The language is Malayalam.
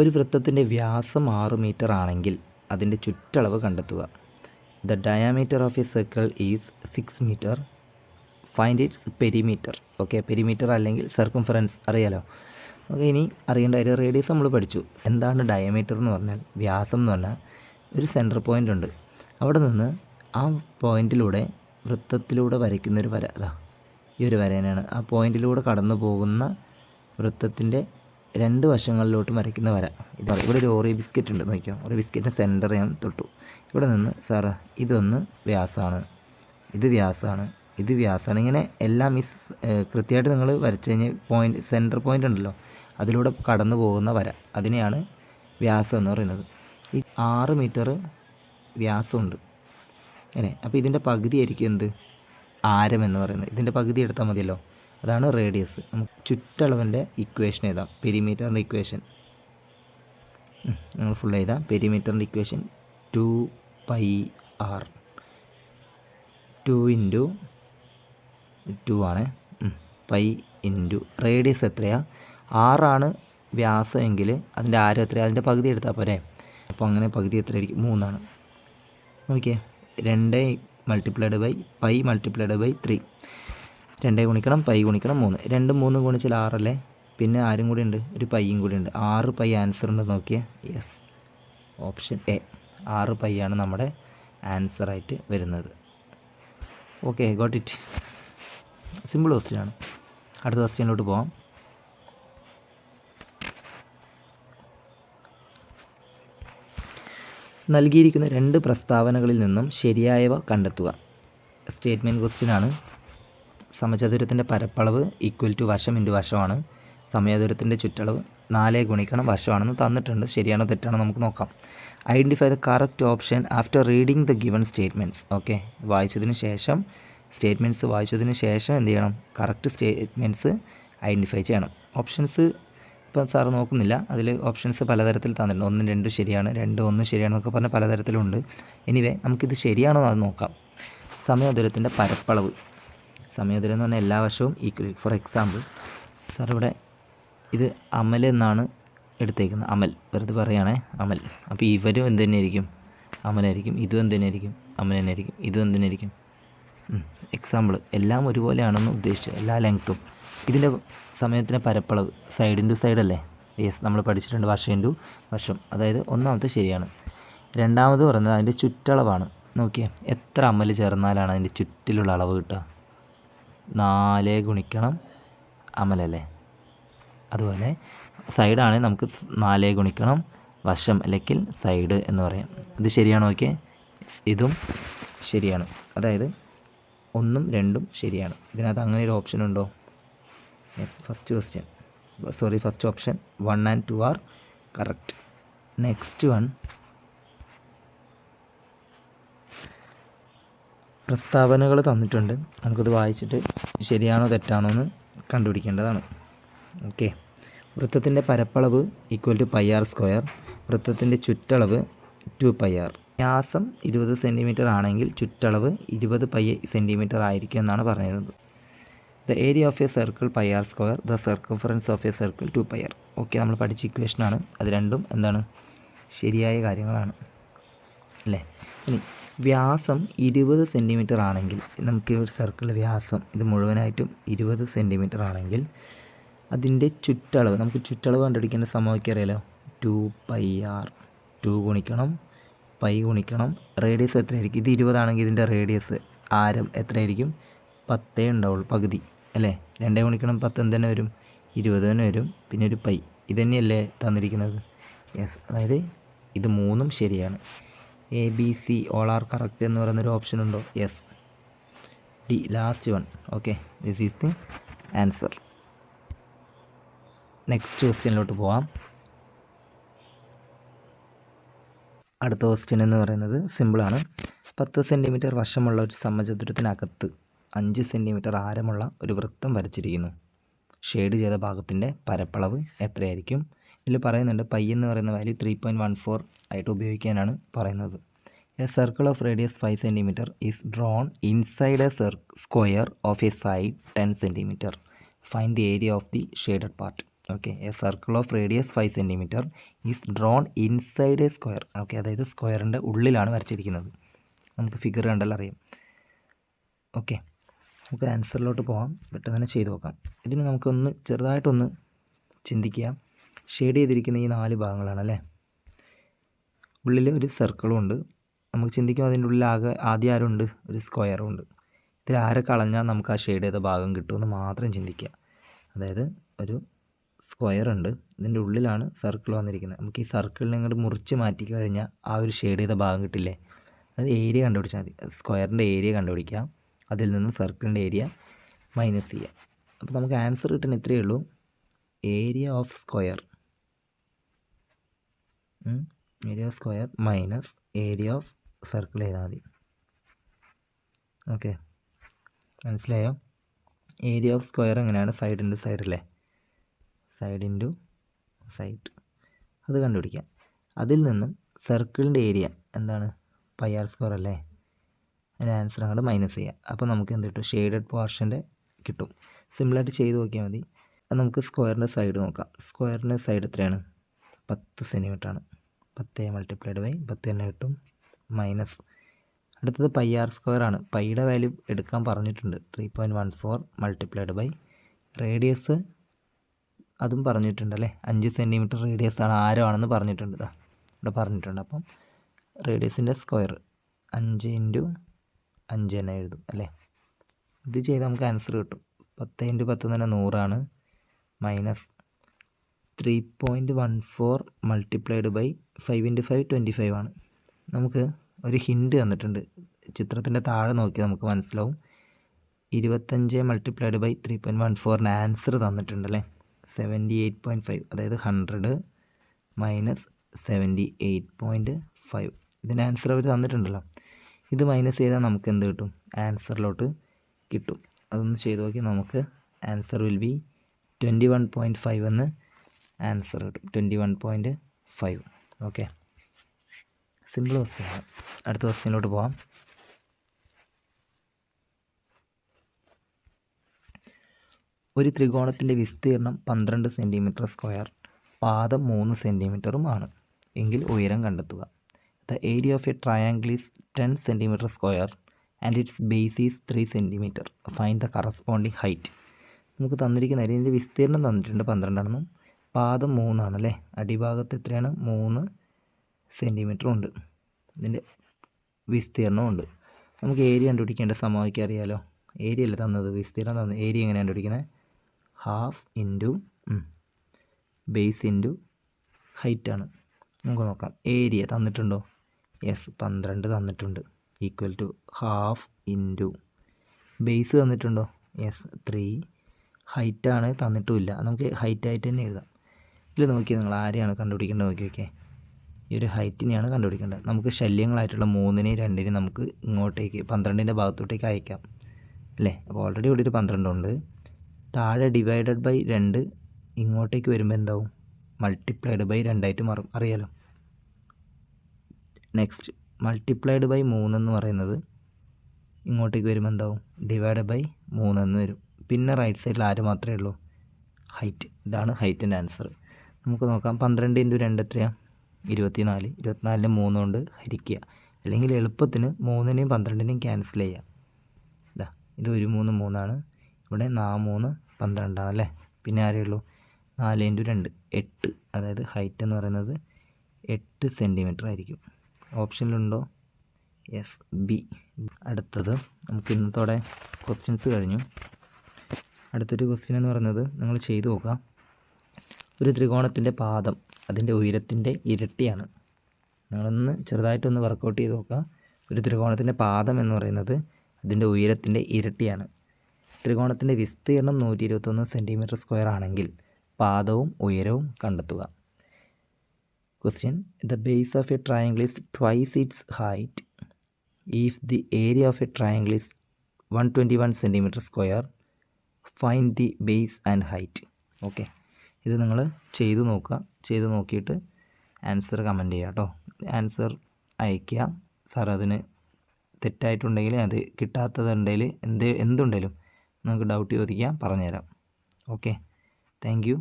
ഒരു വൃത്തത്തിൻ്റെ വ്യാസം 6 മീറ്റർ ആണെങ്കിൽ അതിൻ്റെ ചുറ്റളവ് കണ്ടെത്തുക. The diameter of a circle is 6 metre. Find its perimeter. Okay, perimeter അല്ലെങ്കിൽ സർക്കംഫറൻസ് അറിയാലോ. ഓക്കെ, ഇനി അറിയേണ്ട കാര്യം റേഡിയസ് നമ്മൾ പഠിച്ചു. എന്താണ് ഡയമീറ്റർ എന്ന് പറഞ്ഞാൽ? വ്യാസം എന്ന് പറഞ്ഞാൽ ഒരു സെൻറ്റർ പോയിൻ്റ് ഉണ്ട്. അവിടെ നിന്ന് ആ പോയിൻറ്റിലൂടെ വൃത്തത്തിലൂടെ വരയ്ക്കുന്നൊരു വര, അതാ ഈ ഒരു വര തന്നെയാണ്. ആ പോയിൻറ്റിലൂടെ കടന്നു പോകുന്ന വൃത്തത്തിൻ്റെ രണ്ട് വശങ്ങളിലോട്ടും വരയ്ക്കുന്ന വര. ഇവിടെ ഒരു ഓറിയോ ബിസ്ക്കറ്റ് ഉണ്ട്, നോക്കിയോ. ഓറിയോ ബിസ്ക്കറ്റിൻ്റെ സെൻറ്റർ ഞാൻ തൊട്ടു. ഇവിടെ നിന്ന് സാറ് ഇതൊന്ന് വ്യാസമാണ്, ഇത് വ്യാസമാണ്, ഇത് വ്യാസമാണ്. ഇങ്ങനെ എല്ലാം കൃത്യമായിട്ട് നിങ്ങൾ വരച്ച് കഴിഞ്ഞാൽ പോയിൻ്റ്, സെൻറ്റർ പോയിൻ്റ് ഉണ്ടല്ലോ, അതിലൂടെ കടന്നു പോകുന്ന വര, അതിനെയാണ് വ്യാസം എന്ന് പറയുന്നത്. ഈ 6 മീറ്റർ വ്യാസമുണ്ട് അല്ലേ. അപ്പോൾ ഇതിൻ്റെ പകുതി ആയിരിക്കും എന്ത്? ആരം എന്ന് പറയുന്നത്. ഇതിൻ്റെ പകുതി എടുത്താൽ മതിയല്ലോ, അതാണ് റേഡിയസ്. നമുക്ക് ചുറ്റളവിൻ്റെ ഇക്വേഷൻ എഴുതാം. പെരിമീറ്ററിൻ്റെ ഇക്വേഷൻ നിങ്ങൾ ഫുൾ എഴുതാം. പെരിമീറ്ററിൻ്റെ ഇക്വേഷൻ 2πr, 2 ഇൻറ്റു 2 ആണ്, പൈ ഇൻറ്റു റേഡിയസ് എത്രയാണ്? 6 ആണ് വ്യാസമെങ്കിൽ അതിൻ്റെ ആരം എത്രയാണ്? അതിൻ്റെ പകുതി എടുത്താൽ പോരെ. അപ്പോൾ അങ്ങനെ പകുതി എത്രയായിരിക്കും? 3 ആണ്. നോക്കിയേ, 2 multiplied by pi multiplied by 3. 2 ഗുണിക്കണം പൈ ഗുണിക്കണം 3. 2 3 ഗുണിച്ചാൽ 6 അല്ലേ. പിന്നെ ആരും കൂടി ഉണ്ട്, ഒരു പൈയും കൂടി ഉണ്ട്. 6 പൈ ആൻസർ ഉണ്ട്. നോക്കിയേ, യെസ്, ഓപ്ഷൻ എ 6 പൈ ആണ് നമ്മുടെ ആൻസറായിട്ട് വരുന്നത്. Okay, got it. Simple question ആണ്. അടുത്ത ക്വസ്റ്റ്യനിലോട്ട് പോകാം. നൽകിയിരിക്കുന്ന 2 പ്രസ്താവനകളിൽ നിന്നും ശരിയായവ കണ്ടെത്തുക. സ്റ്റേറ്റ്മെൻറ്റ് ക്വസ്റ്റ്യൻ ആണ്. സമചതുരത്തിൻ്റെ പരപ്പളവ് ഈക്വൽ ടു വശം ഇൻറ്റു വശമാണ്. സമചതുരത്തിൻ്റെ ചുറ്റളവ് 4 ഗുണിക്കണം വശമാണെന്ന് തന്നിട്ടുണ്ട്. ശരിയാണോ തെറ്റാണോ നമുക്ക് നോക്കാം. Identify the correct option after reading the given statements. Okay, വായിച്ചതിന് ശേഷം സ്റ്റേറ്റ്മെൻറ്റ്സ് വായിച്ചതിന് ശേഷം എന്ത് ചെയ്യണം? കറക്റ്റ് സ്റ്റേറ്റ്മെൻറ്റ്സ് ഐഡൻറ്റിഫൈ ചെയ്യണം. ഓപ്ഷൻസ് ഇപ്പം സാറ് നോക്കുന്നില്ല, അതിൽ ഓപ്ഷൻസ് പലതരത്തിൽ തന്നിട്ടുണ്ട്. 1 2 ശരിയാണ്, 2 1 ശരിയാണെന്നൊക്കെ പറഞ്ഞാൽ പലതരത്തിലുണ്ട്. എനിവേ നമുക്കിത് ശരിയാണോ അത് നോക്കാം. സമചതുരത്തിൻ്റെ പരപ്പളവ്, സമചതുരം എന്ന് പറഞ്ഞാൽ എല്ലാ വശവും ഈക്വൽ. ഫോർ എക്സാമ്പിൾ, സാർ ഇവിടെ ഇത് അമൽ എന്നാണ് എടുത്തേക്കുന്നത്. അമൽ, വെറുതെ പറയുകയാണേ, അമൽ. അപ്പോൾ ഇവരും എന്ത് തന്നെയായിരിക്കും? അമലായിരിക്കും. ഇതും എന്ത് തന്നെയായിരിക്കും? അമൽ തന്നെയായിരിക്കും. ഇതും എന്ത് തന്നെയായിരിക്കും? എക്സാമ്പിൾ എല്ലാം ഒരുപോലെയാണെന്ന് ഉദ്ദേശിച്ചത്, എല്ലാ ലെങ്ത്തും. ഇതിൻ്റെ സമയത്തിൻ്റെ പരപ്പളവ് സൈഡ് ഇൻറ്റു സൈഡ് അല്ലേ? യെസ്, നമ്മൾ പഠിച്ചിട്ടുണ്ട്, വശം ഇൻറ്റു വശം. അതായത് ഒന്നാമത്തെ ശരിയാണ്. രണ്ടാമത് പറയുന്നത് അതിൻ്റെ ചുറ്റളവാണ്. നോക്കിയേ, എത്ര അമൽ ചേർന്നാലാണ് അതിൻ്റെ ചുറ്റിലുള്ള അളവ് കിട്ടുക? 4 ഗുണിക്കണം അമലല്ലേ. അതുപോലെ സൈഡാണെങ്കിൽ നമുക്ക് 4 ഗുണിക്കണം വശം അല്ലെങ്കിൽ സൈഡ് എന്ന് പറയാം. ഇത് ശരിയാണോ? ഓക്കെ, ഇതും ശരിയാണ്. അതായത് 1ഉം 2ഉം ശരിയാണ്. ഇതിനകത്ത് അങ്ങനെ ഒരു ഓപ്ഷൻ ഉണ്ടോ? Yes, first option 1 and 2 are correct. Next one, പ്രസ്താവനകൾ തന്നിട്ടുണ്ട്. നമുക്കത് വായിച്ചിട്ട് ശരിയാണോ തെറ്റാണോ എന്ന് കണ്ടുപിടിക്കേണ്ടതാണ്. ഓക്കെ, വൃത്തത്തിൻ്റെ പരപ്പളവ് ഈക്വൽ ടു πr². വൃത്തത്തിൻ്റെ ചുറ്റളവ് 2πr. വ്യാസം 20 സെൻറ്റിമീറ്റർ ആണെങ്കിൽ ചുറ്റളവ് 20 സെൻറ്റിമീറ്റർ ആയിരിക്കും എന്നാണ് പറയുന്നത്. The area of a circle πr², the circumference of a circle 2πr. Okay, നമ്മൾ പഠിച്ച ഇക്വേഷനാണ്. അത് രണ്ടും എന്താണ്? ശരിയായ കാര്യങ്ങളാണ് അല്ലേ. ഇനി വ്യാസം 20 സെൻറ്റിമീറ്റർ ആണെങ്കിൽ, നമുക്ക് ഒരു സർക്കിളിൻ്റെ വ്യാസം ഇത് മുഴുവനായിട്ടും 20 സെൻറ്റിമീറ്റർ ആണെങ്കിൽ അതിൻ്റെ ചുറ്റളവ്, നമുക്ക് ചുറ്റളവ് കണ്ടുപിടിക്കേണ്ട സമവാക്യം അറിയാലോ. 2πr, 2 ഗുണിക്കണം പൈ ഗുണിക്കണം റേഡിയസ് എത്രയായിരിക്കും? ഇത് 20 ആണെങ്കിൽ ഇതിൻ്റെ റേഡിയസ് ആരം എത്രയായിരിക്കും? 10 ഉണ്ടാവുള്ളൂ, പകുതി അല്ലേ. 2 ഗുണിക്കണം 10 എന്ത് തന്നെ വരും? 20 തന്നെ വരും. പിന്നെ ഒരു പൈ, ഇത് തന്നെയല്ലേ തന്നിരിക്കുന്നത്? യെസ്, അതായത് ഇത് 3ഉം ശരിയാണ്. ABC ഓൾ ആർ കറക്റ്റ് എന്ന് പറയുന്നൊരു ഓപ്ഷൻ ഉണ്ടോ? Yes. D last one. Okay, this is the answer. Next ക്വസ്റ്റ്യനിലോട്ട് പോവാം. അടുത്ത ക്വസ്റ്റ്യൻ എന്ന് പറയുന്നത് സിമ്പിളാണ്. 10 സെൻറ്റിമീറ്റർ വശമുള്ള ഒരു സമചതുരത്തിനകത്ത് 5 സെൻറ്റിമീറ്റർ ആരമുള്ള ഒരു വൃത്തം വരച്ചിരിക്കുന്നു. ഷെയ്ഡ് ചെയ്ത ഭാഗത്തിൻ്റെ പരപ്പളവ് എത്രയായിരിക്കും? ഇതിൽ പറയുന്നുണ്ട് പൈ എന്ന് പറയുന്ന വാല്യൂ 3.14 ആയിട്ട് ഉപയോഗിക്കാനാണ് പറയുന്നത്. A circle of radius 5 centimetre is drawn inside A square of A side 10 centimetre. Find the area of the shaded part. Okay, A circle of radius 5 centimetre is drawn inside A square. Okay, അതായത് സ്ക്വയറിൻ്റെ ഉള്ളിലാണ് വരച്ചിരിക്കുന്നത്. നമുക്ക് ഫിഗർ കണ്ടാൽ അറിയാം. ഓക്കെ, നമുക്ക് ആൻസറിലോട്ട് പോകാം. പെട്ടെന്ന് തന്നെ ചെയ്ത് നോക്കാം. ഇതിന് നമുക്കൊന്ന് ചെറുതായിട്ടൊന്ന് ചിന്തിക്കുക. ഷെയ്ഡ് ചെയ്തിരിക്കുന്ന ഈ 4 ഭാഗങ്ങളാണ് അല്ലേ. ഉള്ളിൽ ഒരു സർക്കിളും ഉണ്ട്. നമുക്ക് ചിന്തിക്കാം അതിൻ്റെ ഉള്ളിൽ ആദ്യം ആരുണ്ട്? ഒരു സ്ക്വയറും ഉണ്ട്. ഇതിൽ ആരെ കളഞ്ഞാൽ നമുക്ക് ആ ഷെയ്ഡ് ചെയ്ത ഭാഗം കിട്ടുമെന്ന് മാത്രം ചിന്തിക്കുക. അതായത് ഒരു സ്ക്വയർ ഉണ്ട്, ഇതിൻ്റെ ഉള്ളിലാണ് സർക്കിൾ വന്നിരിക്കുന്നത്. നമുക്ക് ഈ സർക്കിളിനെ ഇങ്ങോട്ട് മുറിച്ച് മാറ്റി കഴിഞ്ഞാൽ ആ ഒരു ഷെയ്ഡ് ചെയ്ത ഭാഗം കിട്ടില്ലേ. അത് ഏരിയ കണ്ടുപിടിച്ചാൽ മതി. സ്ക്വയറിൻ്റെ ഏരിയ കണ്ടുപിടിക്കാം, അതിൽ നിന്ന് സർക്കിളിൻ്റെ ഏരിയ മൈനസ് ചെയ്യുക. അപ്പോൾ നമുക്ക് ആൻസർ കിട്ടുന്ന ഇത്രയേ ഉള്ളൂ, area of square minus area of circle ചെയ്താൽ മതി. ഓക്കെ, മനസ്സിലായോ? ഏരിയ ഓഫ് സ്ക്വയർ എങ്ങനെയാണ്? സൈഡ് ഇൻറ്റു സൈഡ് അല്ലേ, സൈഡ് ഇൻറ്റു സൈഡ്, അത് കണ്ടുപിടിക്കാം. അതിൽ നിന്നും സർക്കിളിൻ്റെ ഏരിയ എന്താണ്? πr² അല്ലേ. അതിൻ്റെ ആൻസർ അങ്ങോട്ട് മൈനസ് ചെയ്യുക. അപ്പോൾ നമുക്ക് എന്ത് കിട്ടും? ഷെയ്ഡഡ് പോർഷൻ്റെ കിട്ടും. സിമ്പിളായിട്ട് ചെയ്ത് നോക്കിയാൽ മതി. അത് നമുക്ക് സ്ക്വയറിൻ്റെ സൈഡ് നോക്കാം. സ്ക്വയറിൻ്റെ സൈഡ് എത്രയാണ്? 10 സെൻറ്റിമീറ്ററാണ്. 10 മൾട്ടിപ്ലൈഡ് ബൈ 10 തന്നെ കിട്ടും, മൈനസ്. അടുത്തത് πr² ആണ്. പൈയുടെ വാല്യൂ എടുക്കാൻ പറഞ്ഞിട്ടുണ്ട്. 3.14 മൾട്ടിപ്ലൈഡ് ബൈ റേഡിയസ് അതും പറഞ്ഞിട്ടുണ്ട് അല്ലേ. 5 സെൻറ്റിമീറ്റർ റേഡിയസ് ആണ്, ആരമാണെന്ന് പറഞ്ഞിട്ടുണ്ട്. ഇവിടെ പറഞ്ഞിട്ടുണ്ട്. അപ്പം റേഡിയസിൻ്റെ സ്ക്വയർ 5 ഇൻറ്റു 5 തന്നെ എഴുതും അല്ലേ. ഇത് ചെയ്ത് നമുക്ക് ആൻസർ കിട്ടും. 10 ഇൻറ്റു 10 തന്നെ 100 മൈനസ് 3.14 മൾട്ടിപ്ലൈഡ് ബൈ 5 ഇൻറ്റു 5 25 ആണ്. നമുക്ക് ഒരു ഹിൻഡ് തന്നിട്ടുണ്ട്. ചിത്രത്തിൻ്റെ താഴെ നോക്കി നമുക്ക് മനസ്സിലാവും. 25 മൾട്ടിപ്ലൈഡ് ബൈ 3.14 ആൻസർ തന്നിട്ടുണ്ടല്ലേ. 78.5, അതായത് 100 മൈനസ് 78.5. ഇതിൻ്റെ ആൻസർ അവർ തന്നിട്ടുണ്ടല്ലോ. ഇത് മൈനസ് ചെയ്താൽ നമുക്ക് എന്ത് കിട്ടും? ആൻസറിലോട്ട് കിട്ടും. അതൊന്ന് ചെയ്ത് നോക്കി. നമുക്ക് ആൻസർ വിൽ ബി 21.5 എന്ന് ആൻസർ കിട്ടും. 21.5. ഓക്കെ, സിമ്പിൾ ക്വസ്റ്റ്യനാണ്. അടുത്ത ക്വസ്റ്റ്യനിലോട്ട് പോകാം. ഒരു ത്രികോണത്തിൻ്റെ വിസ്തീർണം 12 സെൻറ്റിമീറ്റർ സ്ക്വയർ, പാദം 3 സെൻറ്റിമീറ്ററുമാണ് എങ്കിൽ ഉയരം കണ്ടെത്തുക. The area of A triangle is 10 centimetre square and it's base is 3 centimetre. Find the corresponding height. നമുക്ക് തന്നിരിക്കുന്ന ഇതിൻ്റെ വിസ്തീർണം തന്നിട്ടുണ്ട് 12 ആണെന്നും, പാദം 3 ആണല്ലേ. അടിഭാഗത്ത് എത്രയാണ്? 3 സെൻറ്റിമീറ്റർ ഉണ്ട്. ഇതിൻ്റെ വിസ്തീർണമുണ്ട്. നമുക്ക് ഏരിയ കണ്ടുപിടിക്കേണ്ട സമവാക്യം അറിയാലോ. ഏരിയ അല്ല തന്നത്, വിസ്തീർണം തന്നത്. ഏരിയ എങ്ങനെയാണ് കണ്ടുപിടിക്കുന്നത്? ഹാഫ് ഇൻറ്റു ബേസ് ഇൻറ്റു ഹൈറ്റാണ്. നമുക്ക് നോക്കാം. ഏരിയ തന്നിട്ടുണ്ടോ? യെസ്, 12 തന്നിട്ടുണ്ട്. Equal to half into base തന്നിട്ടുണ്ടോ? യെസ്, 3. ഹൈറ്റാണ് തന്നിട്ടുമില്ല. നമുക്ക് ഹൈറ്റായിട്ട് തന്നെ എഴുതാം. ഇതിൽ നോക്കി നിങ്ങൾ ആരെയാണ് കണ്ടുപിടിക്കേണ്ടത് നോക്കി നോക്കിയേ. ഈ ഒരു ഹൈറ്റിനെയാണ് കണ്ടുപിടിക്കേണ്ടത്. നമുക്ക് ശല്യങ്ങളായിട്ടുള്ള 3നെയും 2നെയും നമുക്ക് ഇങ്ങോട്ടേക്ക് 12ൻ്റെ ഭാഗത്തോട്ടേക്ക് അയക്കാം അല്ലേ. അപ്പോൾ ഓൾറെഡി ഇവിടെ ഒരു 12 ഉണ്ട്. താഴെ ഡിവൈഡഡ് ബൈ 2 ഇങ്ങോട്ടേക്ക് വരുമ്പോൾ എന്താവും? മൾട്ടിപ്ലൈഡ് ബൈ 2 ആയിട്ട് മാറും, അറിയാലോ. നെക്സ്റ്റ് മൾട്ടിപ്ലൈഡ് ബൈ 3 എന്ന് പറയുന്നത് ഇങ്ങോട്ടേക്ക് വരുമ്പോൾ എന്താവും? ഡിവൈഡ് ബൈ 3 എന്ന് വരും. പിന്നെ റൈറ്റ് സൈഡിൽ ആര് മാത്രമേ ഉള്ളൂ? ഹൈറ്റ്. ഇതാണ് ഹൈറ്റിൻ്റെ ആൻസർ. നമുക്ക് നോക്കാം. 12 ഇൻറ്റു 2 എത്രയാണ്? 24. 24നെ 3 കൊണ്ട് ഹരിക്കുക. അല്ലെങ്കിൽ എളുപ്പത്തിന് 3നെയും 12നെയും ക്യാൻസൽ ചെയ്യാം. ഇത് ഒരു 3 3ആണ്. ഇവിടെ 3 12 ആണല്ലേ. പിന്നെ ആരേ ഉള്ളൂ? 4 ഇൻറ്റു 2 8. അതായത് ഹൈറ്റ് എന്ന് പറയുന്നത് 8 സെൻറ്റിമീറ്റർ ആയിരിക്കും. ഓപ്ഷനിലുണ്ടോ? Yes, B. അടുത്തത് നമുക്ക് ഇന്നത്തോടെ ക്വസ്റ്റ്യൻസ് കഴിഞ്ഞു. അടുത്തൊരു ക്വസ്റ്റ്യൻ എന്ന് പറയുന്നത് നിങ്ങൾ ചെയ്തു നോക്കുക. ഒരു ത്രികോണത്തിൻ്റെ പാദം അതിൻ്റെ ഉയരത്തിൻ്റെ ഇരട്ടിയാണ്. നിങ്ങളൊന്ന് ചെറുതായിട്ടൊന്ന് വർക്കൗട്ട് ചെയ്ത് നോക്കുക. ഒരു ത്രികോണത്തിൻ്റെ പാദം എന്ന് പറയുന്നത് അതിൻ്റെ ഉയരത്തിൻ്റെ ഇരട്ടിയാണ്. ത്രികോണത്തിൻ്റെ വിസ്തീർണം 121 സെൻറ്റിമീറ്റർ സ്ക്വയർ ആണെങ്കിൽ പാദവും ഉയരവും കണ്ടെത്തുക. Question: the base of A triangle is twice it's height if the area of A triangle is 121 centimetre square. Find the base and height. Okay, ഇത് നിങ്ങൾ ചെയ്ത് നോക്കുക. ചെയ്ത് നോക്കിയിട്ട് ആൻസർ കമൻറ്റ് ചെയ്യുക കേട്ടോ. ആൻസർ അയയ്ക്കുക. സാർ അതിന് തെറ്റായിട്ടുണ്ടെങ്കിൽ, അത് കിട്ടാത്തതുണ്ടെങ്കിൽ, എന്തുണ്ടെങ്കിലും നമുക്ക് ഡൗട്ട് ചോദിക്കാം, പറഞ്ഞുതരാം. Okay, thank you.